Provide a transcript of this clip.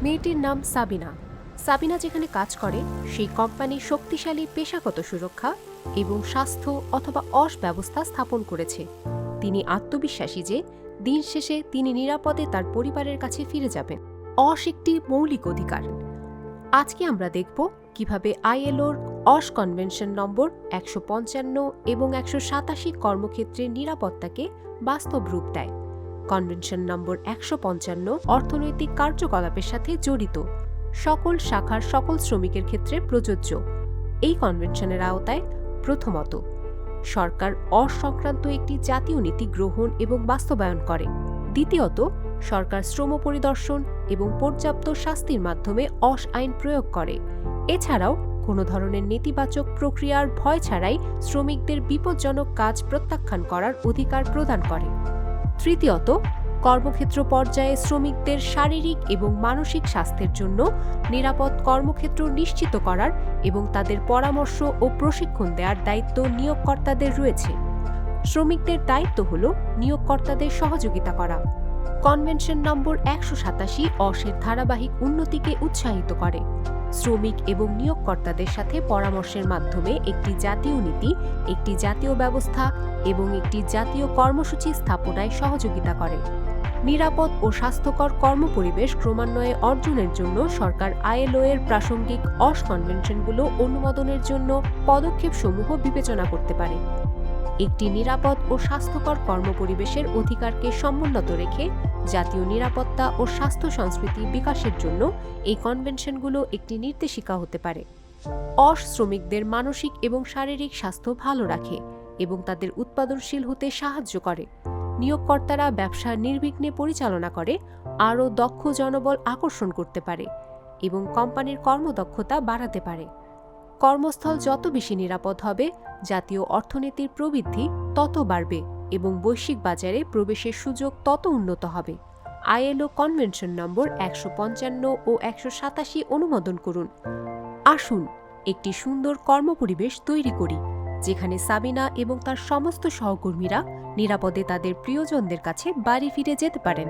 মেয়েটির নাম সাবিনা। সাবিনা যেখানে কাজ করে সেই কোম্পানি শক্তিশালী পেশাগত সুরক্ষা এবং স্বাস্থ্য অথবা ব্যবস্থা স্থাপন করেছে। তিনি আত্মবিশ্বাসী যে দিন শেষে তিনি নিরাপদে তার পরিবারের কাছে ফিরে যাবেন। একটি মৌলিক অধিকার। আজকে আমরা দেখব কিভাবে ILOর কনভেনশন নম্বর 155 এবং 187 কর্মক্ষেত্রের নিরাপত্তাকে বাস্তব রূপ দেয়। কনভেনশন নম্বর 155 অর্থনৈতিক কার্যকলাপের সাথে জড়িত সকল শাখার সকল শ্রমিকের ক্ষেত্রে প্রযোজ্য। এই কনভেনশনের আওতায় প্রথমত, সরকার সংক্রান্ত একটি জাতীয় নীতি গ্রহণ এবং বাস্তবায়ন করে। দ্বিতীয়ত, সরকার শ্রম পরিদর্শন এবং পর্যাপ্ত শাস্তির মাধ্যমে আইন প্রয়োগ করে। এছাড়াও কোনো ধরনের নেতিবাচক প্রক্রিয়ার ভয় ছাড়াই শ্রমিকদের বিপজ্জনক কাজ প্রত্যাখ্যান করার অধিকার প্রদান করে। তৃতীয়ত, কর্মক্ষেত্র পর্যায়ে শ্রমিকদের শারীরিক এবং মানসিক স্বাস্থ্যের জন্য নিরাপদ কর্মক্ষেত্র নিশ্চিত করার এবং তাদের পরামর্শ ও প্রশিক্ষণ দেওয়ার দায়িত্ব নিয়োগকর্তাদের রয়েছে। শ্রমিকদের দায়িত্ব হল নিয়োগকর্তাদের সহযোগিতা করা। কনভেনশন নম্বর 187 এর ধারাবাহিক উন্নতিকে উৎসাহিত করে। শ্রমিক এবং নিয়োগকর্তাদের সাথে পরামর্শের মাধ্যমে একটি জাতীয় নীতি, একটি জাতীয় ব্যবস্থা এবং একটি জাতীয় কর্মসূচি স্থাপনায় সহযোগিতা করে। নিরাপদ ও স্বাস্থ্যকর কর্মপরিবেশ ক্রমান্বয়ে অর্জনের জন্য সরকার ILO এর প্রাসঙ্গিক কনভেনশনগুলো অনুমোদনের জন্য পদক্ষেপসমূহ বিবেচনা করতে পারে। একটি নিরাপদ ও স্বাস্থ্যকর কর্মপরিবেশের অধিকারকে সমুন্নত রেখে জাতীয় নিরাপত্তা ও স্বাস্থ্য সংস্কৃতি বিকাশের জন্য এই কনভেনশনগুলো একটি নির্দেশিকা হতে পারে। শ্রমিকদের মানসিক এবং শারীরিক স্বাস্থ্য ভালো রাখে এবং তাদের উৎপাদনশীল হতে সাহায্য করে। নিয়োগকর্তারা ব্যবসা নির্বিঘ্নে পরিচালনা করে, আরও দক্ষ জনবল আকর্ষণ করতে পারে এবং কোম্পানির কর্মদক্ষতা বাড়াতে পারে। কর্মস্থল যত বেশি নিরাপদ হবে, জাতীয় অর্থনীতির প্রবৃদ্ধি তত বাড়বে এবং বৈশ্বিক বাজারে প্রবেশের সুযোগ তত উন্নত হবে। ILO কনভেনশন নম্বর 155 ও 187 অনুমোদন করুন। আসুন একটি সুন্দর কর্মপরিবেশ তৈরি করি, যেখানে সাবিনা এবং তার সমস্ত সহকর্মীরা নিরাপদে তাদের প্রিয়জনদের কাছে বাড়ি ফিরে যেতে পারেন।